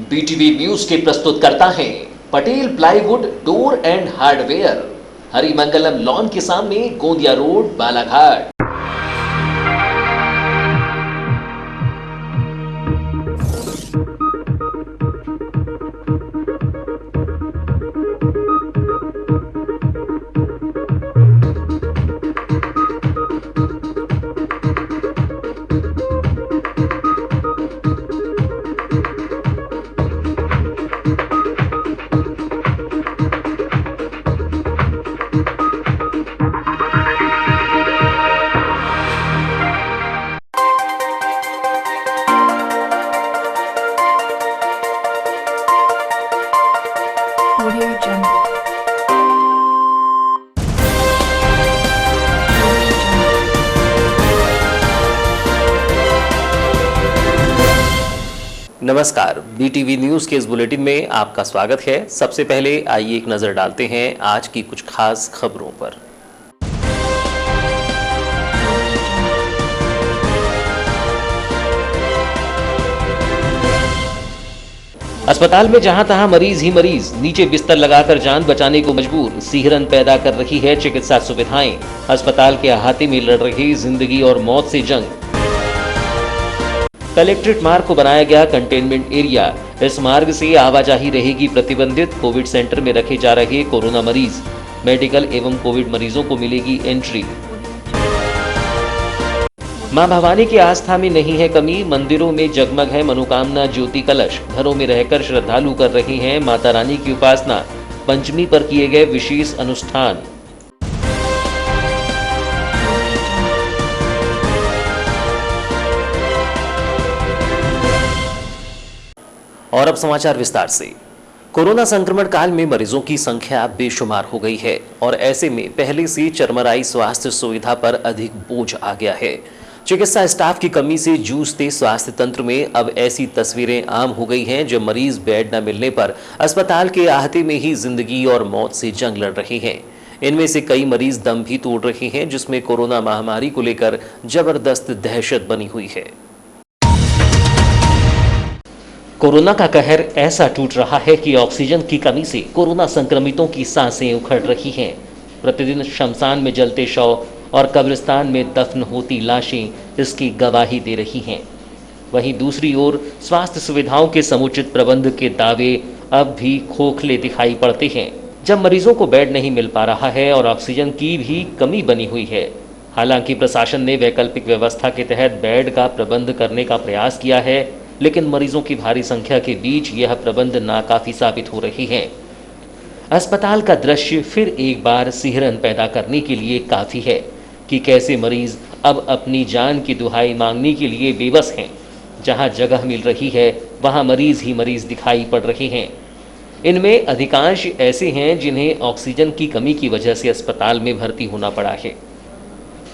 BTV news के प्रस्तुत करता है Patel plywood door and hardware, Harimangalam lawn के सामने, Gondia road, Balaghat. Audio Jungle. नमस्कार, बीटीवी न्यूज के इस बुलेटिन में आपका स्वागत है। सबसे पहले आइए एक नजर डालते हैं आज की कुछ खास खबरों पर। अस्पताल में जहां तहां मरीज ही मरीज, नीचे बिस्तर लगाकर जान बचाने को मजबूर, सिहरन पैदा कर रही है चिकित्सा सुविधाएं। अस्पताल के अहाते में लड़ रही जिंदगी और मौत से जंग। कलेक्ट्रेट मार्ग को बनाया गया कंटेनमेंट एरिया, इस मार्ग से आवाजाही रहेगी प्रतिबंधित। कोविड सेंटर में रखे जा रहे कोरोना मरीज, मेडिकल एवं कोविड मरीजों को मिलेगी एंट्री। मां भवानी की आस्था में नहीं है कमी, मंदिरों में जगमग है मनोकामना ज्योति कलश। घरों में रहकर श्रद्धालु कर रहे हैं माता रानी की उपासना। पंचमी पर किए गए विशेष अनुष्ठान। और अब समाचार विस्तार से। कोरोना संक्रमण काल में मरीजों की संख्या बेशुमार हो गई है और ऐसे में पहले से चरमराई स्वास्थ्य सुविधा पर अधिक बोझ आ गया है। चिकित्सा स्टाफ की कमी से जूझते स्वास्थ्य तंत्र में अब ऐसी तस्वीरें आम हो गई हैं जब मरीज बेड न मिलने पर अस्पताल के आहते में ही जिंदगी और मौत से जंग लड़ रहे हैं। इनमें से कई मरीज दम भी तोड़ रहे हैं, जिसमें कोरोना महामारी को लेकर जबरदस्त दहशत बनी हुई है। कोरोना का कहर ऐसा टूट रहा है कि ऑक्सीजन की कमी से कोरोना संक्रमितों की सांसें उखड़ रही हैं। प्रतिदिन शमशान में जलते शव और कब्रिस्तान में दफन होती लाशें इसकी गवाही दे रही हैं। वहीं दूसरी ओर स्वास्थ्य सुविधाओं के समुचित प्रबंध के दावे अब भी खोखले दिखाई पड़ते हैं, जब मरीजों को बेड नहीं मिल पा रहा है और ऑक्सीजन की भी कमी बनी हुई है। हालांकि प्रशासन ने वैकल्पिक व्यवस्था के तहत बेड का प्रबंध करने का प्रयास किया है, लेकिन मरीजों की भारी संख्या के बीच यह प्रबंध नाकाफी साबित हो रही है। अस्पताल का दृश्य फिर एक बार सिहरन पैदा करने के लिए काफी है कि कैसे मरीज अब अपनी जान की दुहाई मांगने के लिए बेबस हैं। जहां जगह मिल रही है वहां मरीज ही मरीज दिखाई पड़ रहे हैं। इनमें अधिकांश ऐसे हैं जिन्हें ऑक्सीजन की कमी की वजह से अस्पताल में भर्ती होना पड़ा है।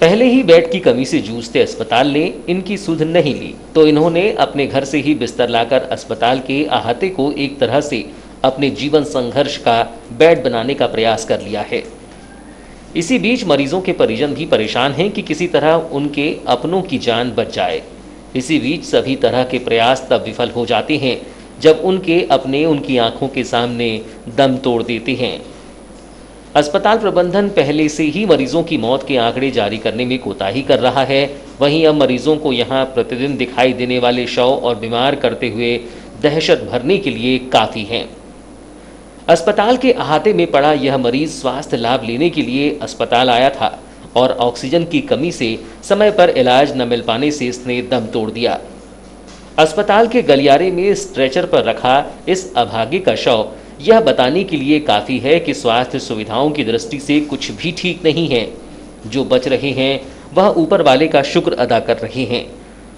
पहले ही बेड की कमी से जूझते अस्पताल ने इनकी सुध नहीं ली, तो इन्होंने अपने घर से ही बिस्तर लाकर अस्पताल के अहाते को एक तरह से अपने जीवन संघर्ष का बेड बनाने का प्रयास कर लिया है। इसी बीच मरीजों के परिजन भी परेशान हैं कि किसी तरह उनके अपनों की जान बच जाए। इसी बीच सभी तरह के प्रयास तब विफल हो जाते हैं जब उनके अपने उनकी आंखों के सामने दम तोड़ देते हैं। अस्पताल प्रबंधन पहले से ही मरीजों की मौत के आंकड़े जारी करने में कोताही कर रहा है। वहीं अब मरीजों को यहां प्रतिदिन दिखाई देने वाले शव और बीमार करते हुए दहशत भरने के लिए काफ़ी हैं। अस्पताल के अहाते में पड़ा यह मरीज स्वास्थ्य लाभ लेने के लिए अस्पताल आया था और ऑक्सीजन की कमी से समय पर इलाज न मिल पाने से इसने दम तोड़ दिया। अस्पताल के गलियारे में स्ट्रेचर पर रखा इस अभागे का शव यह बताने के लिए काफ़ी है कि स्वास्थ्य सुविधाओं की दृष्टि से कुछ भी ठीक नहीं है। जो बच रहे हैं वह ऊपर वाले का शुक्र अदा कर रहे हैं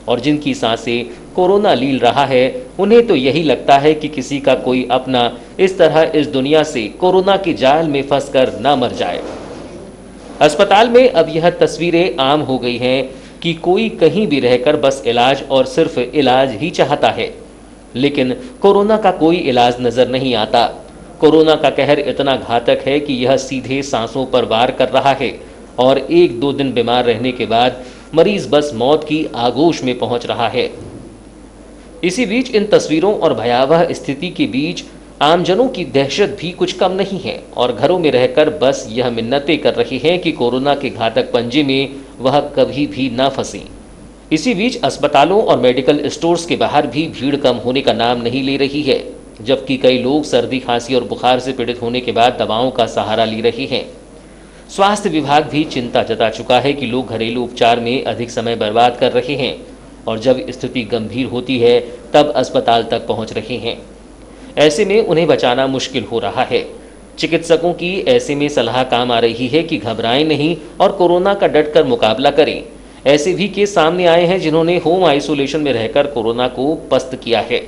और जिनकी सांसें कोरोना लील रहा है उन्हें तो यही लगता है कि किसी का कोई अपना इस तरह इस दुनिया से कोरोना के जाल में फंसकर ना मर जाए। अस्पताल में अब यह तस्वीरें आम हो गई हैं कि कोई कहीं भी रहकर बस इलाज और सिर्फ इलाज ही चाहता है, लेकिन कोरोना का कोई इलाज नजर नहीं आता। कोरोना का कहर इतना घातक है कि यह सीधे सांसों पर वार कर रहा है और 1-2 दिन बीमार रहने के बाद मरीज बस मौत की आगोश में पहुंच रहा है। इसी बीच इन तस्वीरों और भयावह स्थिति के बीच आमजनों की दहशत भी कुछ कम नहीं है और घरों में रहकर बस यह मिन्नतें कर रहे हैं कि कोरोना के घातक पंजे में वह कभी भी ना फंसी। इसी बीच अस्पतालों और मेडिकल स्टोर्स के बाहर भी भीड़ कम होने का नाम नहीं ले रही है, जबकि कई लोग सर्दी, खांसी और बुखार से पीड़ित होने के बाद दवाओं का सहारा ले रहे हैं। स्वास्थ्य विभाग भी चिंता जता चुका है कि लोग घरेलू उपचार में अधिक समय बर्बाद कर रहे हैं और जब स्थिति गंभीर होती है तब अस्पताल तक पहुंच रहे हैं। ऐसे में उन्हें बचाना मुश्किल हो रहा है। चिकित्सकों की ऐसे में सलाह काम आ रही है कि घबराएं नहीं और कोरोना का डटकर मुकाबला करें। ऐसे भी केस सामने आए हैं जिन्होंने होम आइसोलेशन में रहकर कोरोना को पस्त किया है।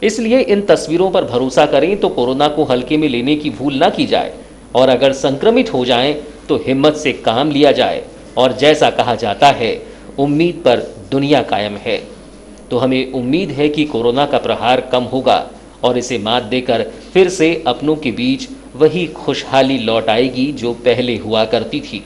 इसलिए इन तस्वीरों पर भरोसा करें तो कोरोना को हल्के में लेने की भूल ना की जाए और अगर संक्रमित हो जाएं तो हिम्मत से काम लिया जाए और जैसा कहा जाता है, उम्मीद पर दुनिया कायम है। तो हमें उम्मीद है कि कोरोना का प्रहार कम होगा और इसे मात देकर फिर से अपनों के बीच वही खुशहाली लौट आएगी जो पहले हुआ करती थी।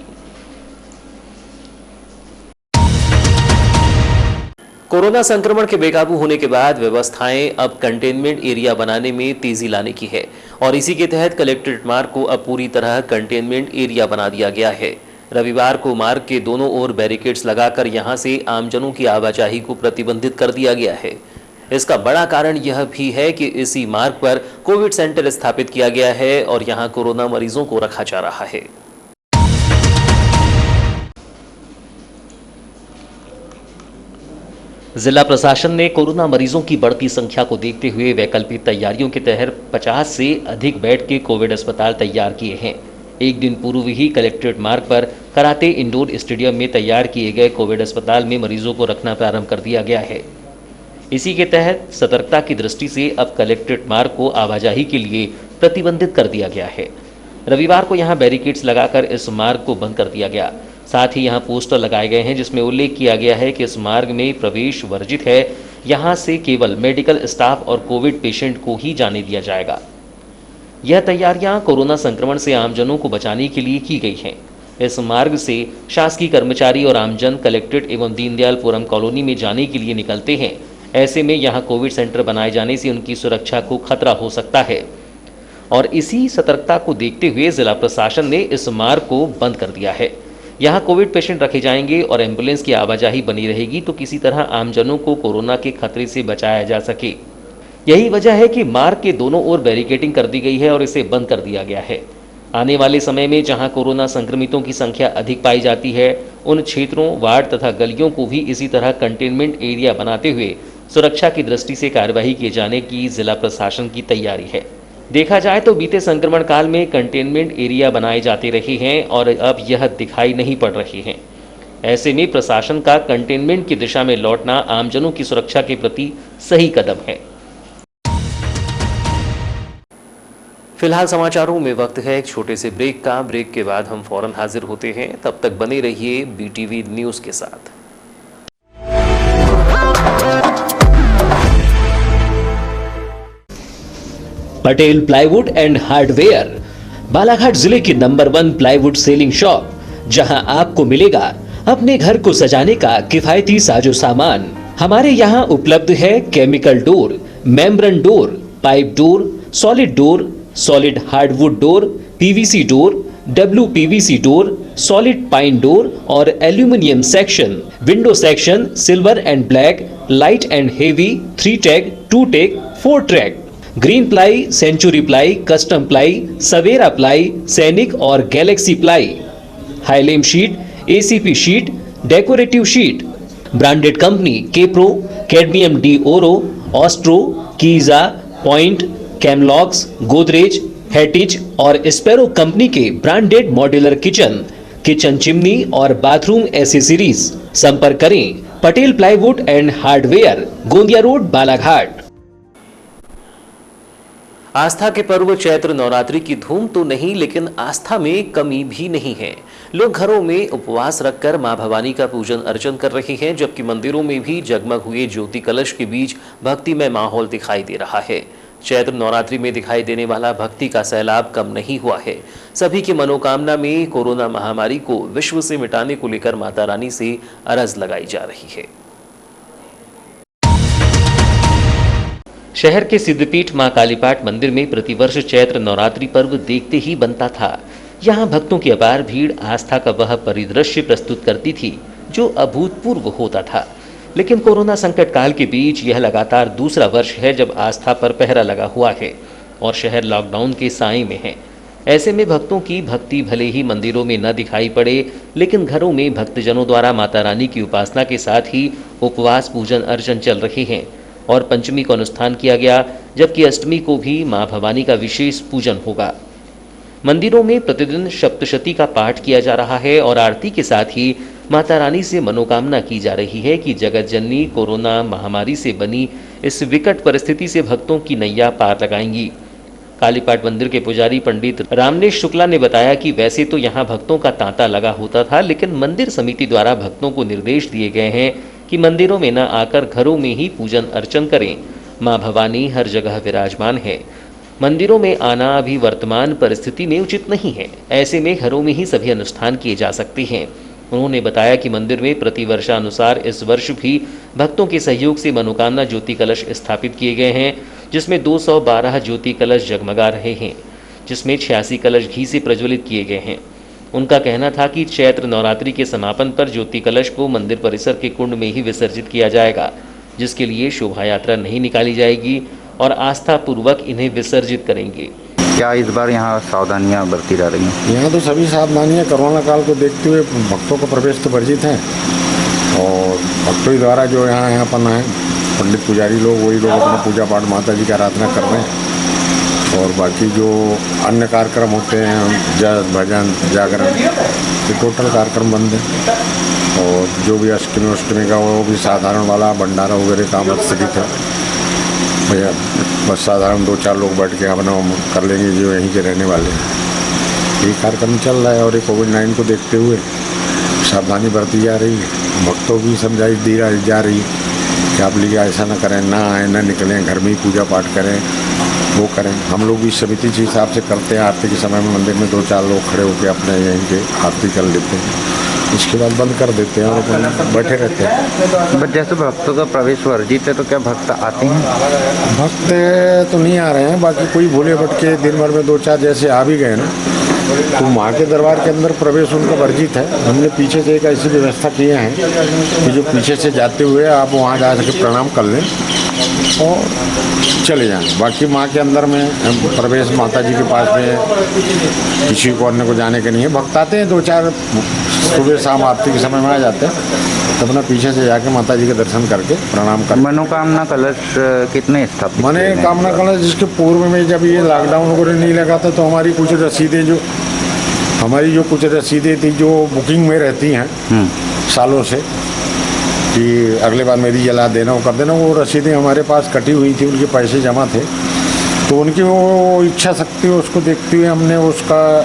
कोरोना संक्रमण के बेकाबू होने के बाद व्यवस्थाएं अब कंटेनमेंट एरिया बनाने में तेजी लाने की है और इसी के तहत कलेक्ट्रेट मार्ग को अब पूरी तरह कंटेनमेंट एरिया बना दिया गया है। रविवार को मार्ग के दोनों ओर बैरिकेड्स लगाकर यहां से आमजनों की आवाजाही को प्रतिबंधित कर दिया गया है। इसका बड़ा कारण यह भी है कि इसी मार्ग पर कोविड सेंटर स्थापित किया गया है और यहां कोरोना मरीजों को रखा जा रहा है। जिला प्रशासन ने कोरोना मरीजों की बढ़ती संख्या को देखते हुए वैकल्पिक तैयारियों के तहत 50 से अधिक बेड के कोविड अस्पताल तैयार किए हैं। एक दिन पूर्व ही कलेक्ट्रेट मार्ग पर कराते इंडोर स्टेडियम में तैयार किए गए कोविड अस्पताल में मरीजों को रखना प्रारंभ कर दिया गया है। इसी के तहत सतर्कता की दृष्टि से अब कलेक्ट्रेट मार्ग को आवाजाही के लिए प्रतिबंधित कर दिया गया है। रविवार को यहां बैरिकेड्स लगाकर इस मार्ग को बंद कर दिया गया। साथ ही यहां पोस्टर लगाए गए हैं जिसमें उल्लेख किया गया है कि इस मार्ग में प्रवेश वर्जित है। यहां से केवल मेडिकल स्टाफ और कोविड पेशेंट को ही जाने दिया जाएगा। यह तैयारियां कोरोना संक्रमण से आमजनों को बचाने के लिए की गई हैं। इस मार्ग से शासकीय कर्मचारी और आमजन कलेक्ट्रेट एवं दीनदयालपुरम कॉलोनी में जाने के लिए निकलते हैं। ऐसे में यहां कोविड सेंटर बनाए जाने से उनकी सुरक्षा को खतरा हो सकता है और इसी सतर्कता को देखते हुए जिला प्रशासन ने इस मार्ग को बंद कर दिया है। यहां कोविड पेशेंट रखे जाएंगे और एम्बुलेंस की आवाजाही बनी रहेगी तो किसी तरह आमजनों को कोरोना के खतरे से बचाया जा सके। यही वजह है कि मार्ग के दोनों ओर बैरिकेडिंग कर दी गई है और इसे बंद कर दिया गया है। आने वाले समय में जहां कोरोना संक्रमितों की संख्या अधिक पाई जाती है उन क्षेत्रों, वार्ड तथा गलियों को भी इसी तरह कंटेनमेंट एरिया बनाते हुए सुरक्षा की दृष्टि से कार्यवाही किए जाने की जिला प्रशासन की तैयारी है। देखा जाए तो बीते संक्रमण काल में कंटेनमेंट एरिया बनाए जाते रहे हैं और अब यह दिखाई नहीं पड़ रहे हैं। ऐसे में प्रशासन का कंटेनमेंट की दिशा में लौटना आमजनों की सुरक्षा के प्रति सही कदम है। फिलहाल समाचारों में वक्त है एक छोटे से ब्रेक का। ब्रेक के बाद हम फौरन हाजिर होते हैं। तब तक बने रहिए BTV न्यूज के साथ। Patel plywood and hardware, Balaghat जिले की नंबर 1 प्लाईवुड सेलिंग शॉप, जहां आपको मिलेगा अपने घर को सजाने का किफायती साजो सामान। हमारे यहां उपलब्ध है chemical door, membrane door, pipe door, solid door, solid hardwood door, PVC door, WPVC door, solid pine door और aluminium section, window section, silver and black, light and heavy, 3 tag, 2 tag, 4 track, green ply, century ply, custom ply, Savera ply, Sainik और galaxy ply, Hylam sheet, ACP sheet, decorative sheet, branded company केप्रो, cadmium डी ओरो, ऑस्ट्रो, कीजा, point, कैमलॉक्स, Godrej, Hettich और sparrow company के branded modular kitchen chimney और बाथरूम एसेसरीज। संपर्क करें Patel plywood and hardware, Gondia road, Balaghat. आस्था के पर्व चैत्र नवरात्रि की धूम तो नहीं, लेकिन आस्था में कमी भी नहीं है। लोग घरों में उपवास रखकर मां भवानी का पूजन अर्चन कर रहे हैं, जबकि मंदिरों में भी जगमग हुए ज्योति कलश के बीच भक्तिमय माहौल दिखाई दे रहा है। चैत्र नवरात्रि में दिखाई देने वाला भक्ति का सैलाब कम नहीं हुआ है। सभी की मनोकामना में कोरोना महामारी को विश्व से मिटाने को लेकर माता रानी से अरज लगाई जा रही है। शहर के सिद्धपीठ मां कालीपाट मंदिर में प्रतिवर्ष चैत्र नवरात्रि पर्व देखते ही बनता था। यहाँ भक्तों की अपार भीड़ आस्था का वह परिदृश्य प्रस्तुत करती थी जो अभूतपूर्व होता था। लेकिन कोरोना संकट काल के बीच यह लगातार दूसरा वर्ष है जब आस्था पर पहरा लगा हुआ है और शहर लॉकडाउन के साए में है। ऐसे में भक्तों की भक्ति भले ही मंदिरों में न दिखाई पड़े, लेकिन घरों में भक्तजनों द्वारा माता रानी की उपासना के साथ ही उपवास पूजन अर्चन चल रहे हैं और पंचमी को अनुष्ठान किया गया, जबकि अष्टमी को भी मां भवानी का विशेष पूजन होगा। मंदिरों में प्रतिदिन सप्तशती का पाठ किया जा रहा है और आरती के साथ ही माता रानी से मनोकामना की जा रही है कि जगत जननी कोरोना महामारी से बनी इस विकट परिस्थिति से भक्तों की नैया पार लगाएंगी। कालीपाट मंदिर के पुजारी पंडित रामनेश शुक्ला ने बताया कि वैसे तो यहाँ भक्तों का तांता लगा होता था, लेकिन मंदिर समिति द्वारा भक्तों को निर्देश दिए गए हैं कि मंदिरों में न आकर घरों में ही पूजन अर्चन करें। मां भवानी हर जगह विराजमान है। मंदिरों में आना अभी वर्तमान परिस्थिति में उचित नहीं है। ऐसे में घरों में ही सभी अनुष्ठान किए जा सकते हैं। उन्होंने बताया कि मंदिर में प्रतिवर्षानुसार इस वर्ष भी भक्तों के सहयोग से मनोकामना ज्योति कलश स्थापित किए गए हैं, जिसमें 212 ज्योति कलश जगमगा रहे हैं, जिसमें 86 कलश घी से प्रज्वलित किए गए हैं। उनका कहना था कि चैत्र नवरात्रि के समापन पर ज्योति कलश को मंदिर परिसर के कुंड में ही विसर्जित किया जाएगा, जिसके लिए शोभा यात्रा नहीं निकाली जाएगी और आस्था पूर्वक इन्हें विसर्जित करेंगे। क्या इस बार यहाँ सावधानियाँ बरती जा रही हैं? यहाँ तो सभी सावधानियाँ कोरोना काल को देखते हुए भक्तों को प्रवेश तो वर्जित है और भक्तों के द्वारा जो यहाँ पर है पंडित पुजारी लोग, वही लोग अपना पूजा पाठ माता जी की आराधना कर रहे हैं और बाकी जो अन्य कार्यक्रम होते हैं जय भजन जागरण, ये टोटल कार्यक्रम बंद है और जो भी अष्टमी का वो भी साधारण वाला भंडारा वगैरह काम स्थगित है। भैया बस साधारण 2-4 लोग बैठ के अपना कर लेंगे जो यहीं के रहने वाले हैं। यही कार्यक्रम चल रहा है और ये कोविड-19 को देखते हुए सावधानी बरती जा रही है। भक्तों की समझाइश दी जा रही है कि आप लोग ऐसा ना करें, ना आए ना निकलें, घर में ही पूजा पाठ करें, वो करें। हम लोग भी समिति के हिसाब से करते हैं। आरती के समय में मंदिर में 2-4 लोग खड़े होकर अपने यहीं के आरती कर लेते हैं, इसके बाद बंद कर देते हैं और अपन बैठे रहते हैं। बट जैसे भक्तों का प्रवेश वर्जित है तो क्या भक्त आते हैं? भक्त तो नहीं आ रहे हैं, बाकी कोई भूले भटके दिन भर में 2-4 जैसे आ भी गए ना, तो माँ के दरबार के अंदर प्रवेश उनका वर्जित है। हमने पीछे से एक ऐसी व्यवस्था किए हैं कि जो पीछे से जाते हुए आप वहाँ जा सके प्रणाम कर लें और चले जाएं। बाकी माँ के अंदर में प्रवेश माता जी के पास में किसी को अन्य को जाने के नहीं है। भक्त आते हैं 2-4 सुबह शाम आरती के समय में आ जाते हैं, तो अपना पीछे से जाके माता जी के दर्शन करके प्रणाम कर। मनोकामना कलश कितने स्थापित? मनोकामना कलश जिसके पूर्व में जब ये लॉकडाउन वगैरह नहीं लगा था तो हमारी कुछ रसीदें थी जो बुकिंग में रहती हैं सालों से कि अगले बार मेरी जला देना वो कर देना, वो रसीदें हमारे पास कटी हुई थी, उनके पैसे जमा थे, तो उनकी वो इच्छा शक्ति उसको देखते हुए हमने उसका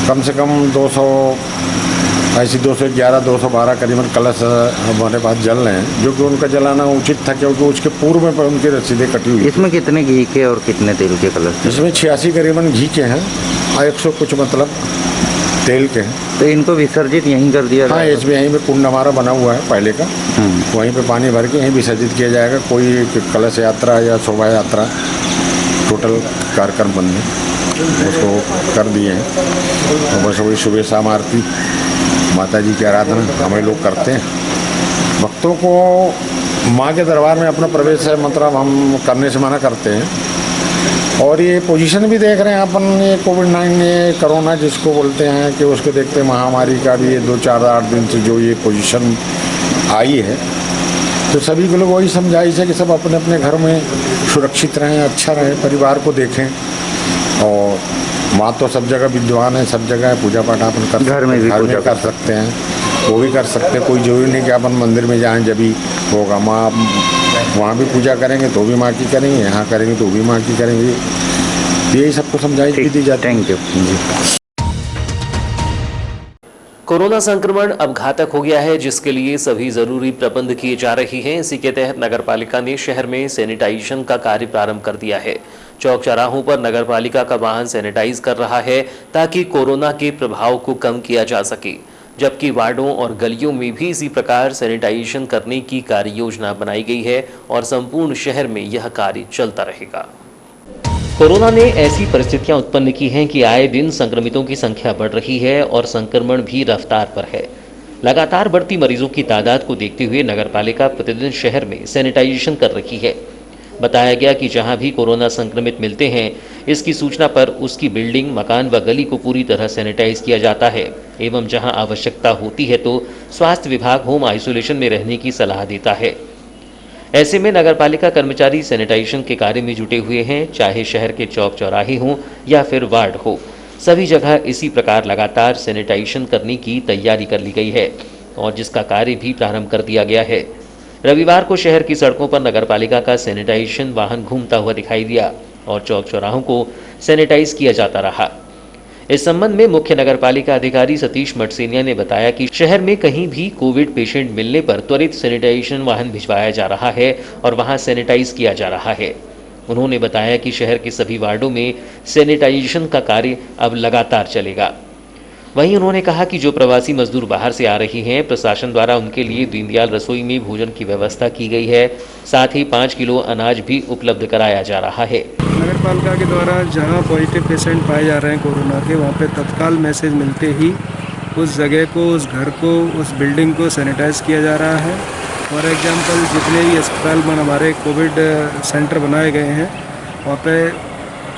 कम से कम 211-212 करीबन कलश हमारे पास जल रहे हैं, जो कि उनका जलाना उचित था क्योंकि उसके पूर्व में उनकी रसीदें कटी हुई। इसमें कितने घी के और कितने तेल के कलश? इसमें 86 करीबन घी के हैं और 100 कुछ मतलब तेल के हैं। तो इनको विसर्जित यहीं कर दिया? हाँ, इसमें यहीं पे कुंड हमारा बना हुआ है पहले का, वहीं पे पानी भर के यहीं विसर्जित किया जाएगा। कोई कलश यात्रा या शोभा यात्रा टोटल कार्यक्रम बंद है, उसको कर दिए हैं। तो बस वही सुबह शाम आरती माता जी की आराधना हमें लोग करते हैं। भक्तों को माँ के दरबार में अपना प्रवेश है मतलब हम करने से मना करते हैं। और ये पोजीशन भी देख रहे हैं अपन, ये कोविड-19 ये कोरोना जिसको बोलते हैं कि उसको देखते हैं, महामारी का भी ये 2-4-8 दिन से जो ये पोजीशन आई है, तो सभी को लोग वही समझाइश है कि सब अपने अपने घर में सुरक्षित रहें, अच्छा रहें, परिवार को देखें। और माँ तो सब जगह विद्वान है, सब जगह पूजा पाठ अपन कर घर में भी पूजा कर सकते हैं, वो भी कर सकते हैं। कोई जरूरी नहीं कि अपन मंदिर में जाएं जब ही होगा। माँ वहाँ भी पूजा करेंगे तो भी माँ की करेंगे, यहाँ करेंगे तो भी माँ की करेंगे। यही सबको समझाइश भी दी जाती है। Thank you. कोरोना संक्रमण अब घातक हो गया है, जिसके लिए सभी जरूरी प्रबंध किए जा रहे हैं। इसी के तहत नगरपालिका ने शहर में सैनिटाइजेशन का कार्य प्रारंभ कर दिया है। चौक चौराहों पर नगरपालिका का वाहन सैनिटाइज कर रहा है ताकि कोरोना के प्रभाव को कम किया जा सके। जबकि वार्डों और गलियों में भी इसी प्रकार सैनिटाइजेशन करने की कार्य योजना बनाई गई है और संपूर्ण शहर में यह कार्य चलता रहेगा। कोरोना ने ऐसी परिस्थितियां उत्पन्न की हैं कि आए दिन संक्रमितों की संख्या बढ़ रही है और संक्रमण भी रफ्तार पर है। लगातार बढ़ती मरीजों की तादाद को देखते हुए नगरपालिका प्रतिदिन शहर में सैनिटाइजेशन कर रही है। बताया गया कि जहां भी कोरोना संक्रमित मिलते हैं, इसकी सूचना पर उसकी बिल्डिंग, मकान व गली को पूरी तरह सैनिटाइज किया जाता है एवं जहां आवश्यकता होती है तो स्वास्थ्य विभाग होम आइसोलेशन में रहने की सलाह देता है। ऐसे में नगरपालिका कर्मचारी सैनिटाइजेशन के कार्य में जुटे हुए हैं, चाहे शहर के चौक चौराहे हों या फिर वार्ड हो, सभी जगह इसी प्रकार लगातार सैनिटाइजेशन करने की तैयारी कर ली गई है और जिसका कार्य भी प्रारंभ कर दिया गया है। रविवार को शहर की सड़कों पर नगरपालिका का सैनिटाइजेशन वाहन घूमता हुआ दिखाई दिया और चौक चौराहों को सैनिटाइज किया जाता रहा। इस संबंध में मुख्य नगरपालिका अधिकारी सतीश मटसेनिया ने बताया कि शहर में कहीं भी कोविड पेशेंट मिलने पर त्वरित सैनिटाइजेशन वाहन भिजवाया जा रहा है और वहां सैनिटाइज किया जा रहा है। उन्होंने बताया कि शहर के सभी वार्डों में सैनिटाइजेशन का कार्य अब लगातार चलेगा। वहीं उन्होंने कहा कि जो प्रवासी मजदूर बाहर से आ रहे हैं, प्रशासन द्वारा उनके लिए दीनदयाल रसोई में भोजन की व्यवस्था की गई है। साथ ही 5 किलो अनाज भी उपलब्ध कराया जा रहा है। नगर पालिका के द्वारा जहां पॉजिटिव पेशेंट पाए जा रहे हैं कोरोना के, वहां पे तत्काल मैसेज मिलते ही उस जगह को, उस घर को, उस बिल्डिंग को सैनिटाइज किया जा रहा है। फॉर एग्जांपल जितने भी अस्पताल में हमारे कोविड सेंटर बनाए गए हैं, वहाँ पे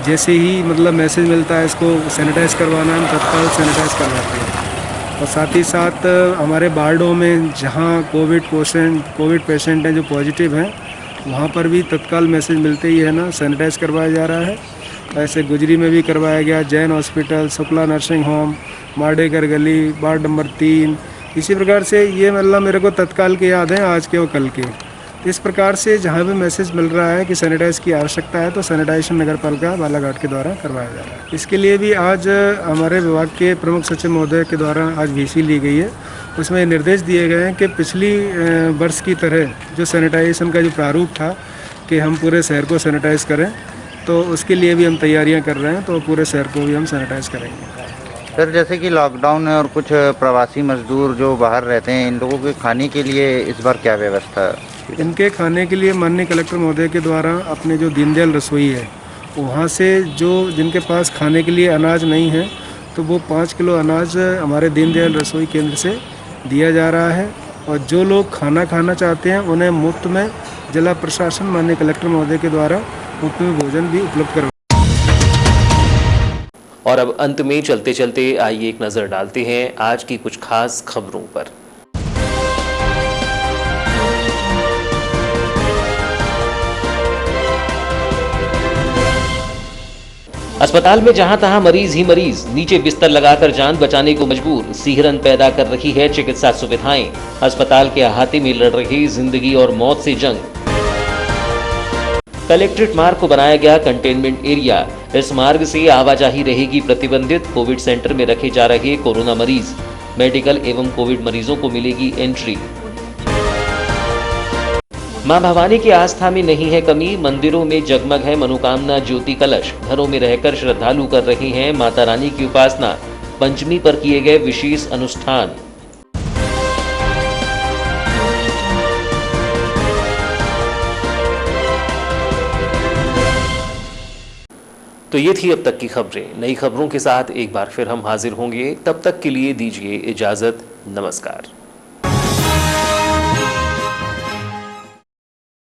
जैसे ही मतलब मैसेज मिलता है इसको सैनिटाइज करवाना, हम तत्काल सैनिटाइज करवाते हैं। और साथ ही साथ हमारे वार्डों में जहाँ कोविड पेशेंट हैं जो पॉजिटिव हैं, वहाँ पर भी तत्काल मैसेज मिलते ही है ना सैनिटाइज करवाया जा रहा है। ऐसे गुजरी में भी करवाया गया, Jain hospital, Shukla nursing home, Madekar गली, वार्ड नंबर 3। इसी प्रकार से ये मतलब मेरे को तत्काल के याद हैं, आज के और कल के। इस प्रकार से जहाँ भी मैसेज मिल रहा है कि सैनिटाइज की आवश्यकता है तो सैनिटाइजेशन नगर पालिका बालाघाट के द्वारा करवाया जा रहा है। इसके लिए भी आज हमारे विभाग के प्रमुख सचिव महोदय के द्वारा आज VC ली गई है। उसमें निर्देश दिए गए हैं कि पिछली वर्ष की तरह जो सैनिटाइजेशन का जो प्रारूप था कि हम पूरे शहर को सैनिटाइज करें, तो उसके लिए भी हम तैयारियाँ कर रहे हैं, तो पूरे शहर को भी हम सैनिटाइज करेंगे। सर, जैसे कि लॉकडाउन है और कुछ प्रवासी मजदूर जो बाहर रहते हैं, इन लोगों के खाने के लिए इस बार क्या व्यवस्था है? इनके खाने के लिए माननीय कलेक्टर महोदय के द्वारा अपने जो दीनदयाल रसोई है, वहाँ से जो जिनके पास खाने के लिए अनाज नहीं है, तो वो 5 किलो अनाज हमारे दीनदयाल रसोई केंद्र से दिया जा रहा है। और जो लोग खाना खाना चाहते हैं उन्हें मुफ्त में जिला प्रशासन माननीय कलेक्टर महोदय के द्वारा मुफ्त में भोजन भी उपलब्ध करवाया। और अब अंत में चलते चलते आइए एक नजर डालते हैं आज की कुछ खास खबरों पर। अस्पताल में जहां तहां मरीज ही मरीज, नीचे बिस्तर लगाकर जान बचाने को मजबूर, सिहरन पैदा कर रही है चिकित्सा सुविधाएं। अस्पताल के अहाते में लड़ रही जिंदगी और मौत से जंग। कलेक्ट्रेट मार्ग को बनाया गया कंटेनमेंट एरिया, इस मार्ग से आवाजाही रहेगी प्रतिबंधित। कोविड सेंटर में रखे जा रहे कोरोना मरीज, मेडिकल एवं कोविड मरीजों को मिलेगी एंट्री। मां भवानी की आस्था में नहीं है कमी, मंदिरों में जगमग है मनोकामना ज्योति कलश। घरों में रहकर श्रद्धालु कर रहे हैं माता रानी की उपासना। पंचमी पर किए गए विशेष अनुष्ठान। तो ये थी अब तक की खबरें। नई खबरों के साथ एक बार फिर हम हाजिर होंगे, तब तक के लिए दीजिए इजाजत। नमस्कार।